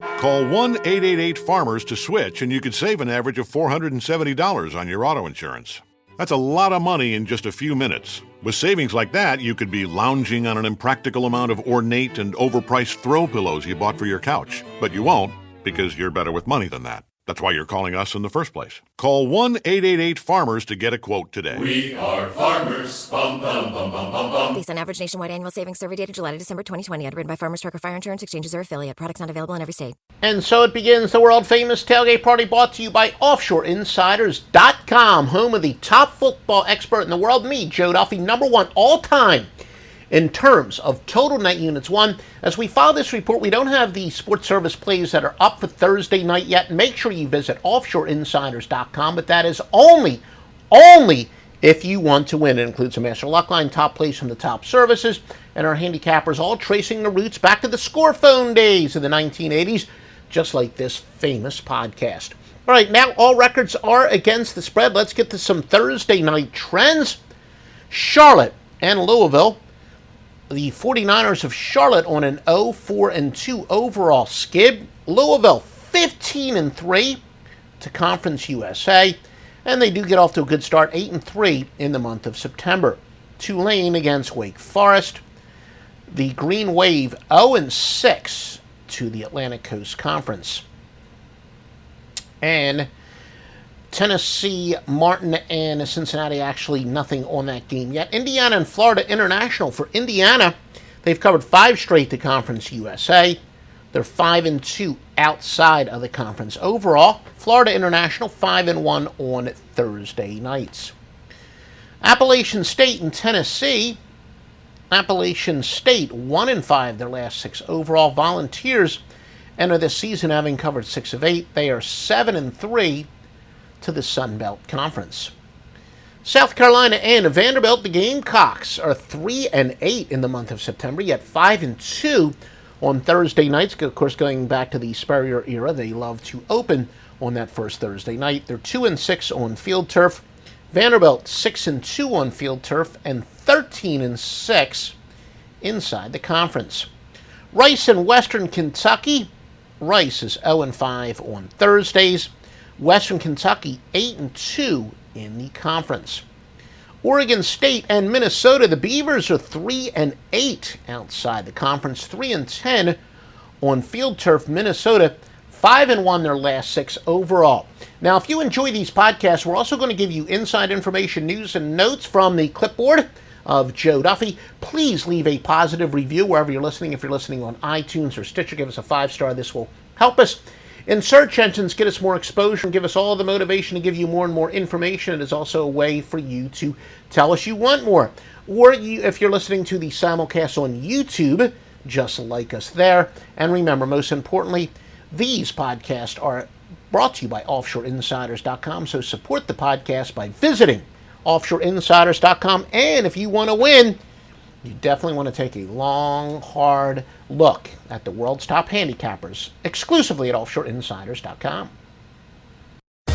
Call 1-888-FARMERS to switch, and you could save an average of $470 on your auto insurance. That's a lot of money in just a few minutes. With savings like that, you could be lounging on an impractical amount of ornate and overpriced throw pillows you bought for your couch. But you won't, because you're better with money than that. That's why you're calling us in the first place. Call 1-888-FARMERS to get a quote today. We are farmers. Bum, bum, bum, bum, bum, bum. Based on average nationwide annual savings survey dated July to December 2020. Underwritten by Farmers Trucker Fire Insurance Exchanges or affiliate. Products not available in every state. And so it begins, the world-famous tailgate party, brought to you by OffshoreInsiders.com, home of the top football expert in the world, me, Joe Duffy, #1 all-time in terms of total net units won. As we file this report, we don't have the sports service plays that are up for Thursday night yet. Make sure you visit OffshoreInsiders.com, but that is only if you want to win. It includes a master luck line, top plays from the top services, and our handicappers all tracing the roots back to the score phone days of the 1980s, just like this famous podcast. All right, now all records are against the spread. Let's get to some Thursday night trends. Charlotte and Louisville. The 49ers of Charlotte on an 0-4-2 overall skid. Louisville 15-3 to Conference USA. And they do get off to a good start, 8-3 in the month of September. Tulane against Wake Forest. The Green Wave 0-6 to the Atlantic Coast Conference. And Tennessee, Martin, and Cincinnati, actually nothing on that game yet. Indiana and Florida International. For Indiana, they've covered 5 straight to Conference USA. They're 5-2 outside of the conference overall. Florida International 5-1 on Thursday nights. Appalachian State and Tennessee. Appalachian State 1-5 their last 6 overall. Volunteers enter this season having covered 6 of 8. They are 7-3 to the Sun Belt Conference. South Carolina and Vanderbilt, the Gamecocks are 3-8 in the month of September, yet 5-2 on Thursday nights. Of course, going back to the Spurrier era, they love to open on that first Thursday night. They're 2-6 on field turf. Vanderbilt 6-2 on field turf and 13-6 inside the conference. Rice and Western Kentucky. Rice is 0-5 on Thursdays. Western Kentucky 8-2 in the conference. Oregon State and Minnesota, the Beavers are 3-8 outside the conference, 3-10 on field turf. Minnesota 5-1 their last 6 overall. Now, if you enjoy these podcasts, we're also going to give you inside information, news, and notes from the clipboard of Joe Duffy. Please leave a positive review wherever you're listening. If you're listening on iTunes or Stitcher, give us a 5-star. This will help us in search engines, get us more exposure, and give us all the motivation to give you more and more information. It is also a way for you to tell us you want more. Or if you're listening to the simulcast on YouTube, just like us there. And remember, most importantly, these podcasts are brought to you by OffshoreInsiders.com, so support the podcast by visiting OffshoreInsiders.com. And if you want to win, you definitely want to take a long, hard look at the world's top handicappers, exclusively at OffshoreInsiders.com.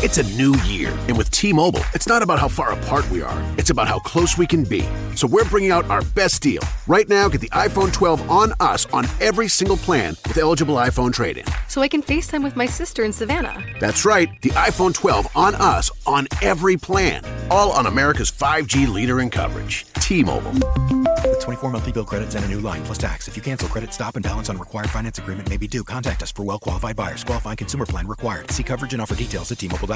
It's a new year, and with T-Mobile, it's not about how far apart we are. It's about how close we can be. So we're bringing out our best deal. Right now, get the iPhone 12 on us on every single plan with eligible iPhone trade-in. So I can FaceTime with my sister in Savannah. That's right, the iPhone 12 on us on every plan. All on America's 5G leader in coverage. T-Mobile. With 24 monthly bill credits and a new line plus tax. If you cancel, credit stop and balance on required finance agreement may be due. Contact us for well-qualified buyers. Qualifying consumer plan required. See coverage and offer details at T-Mobile.com.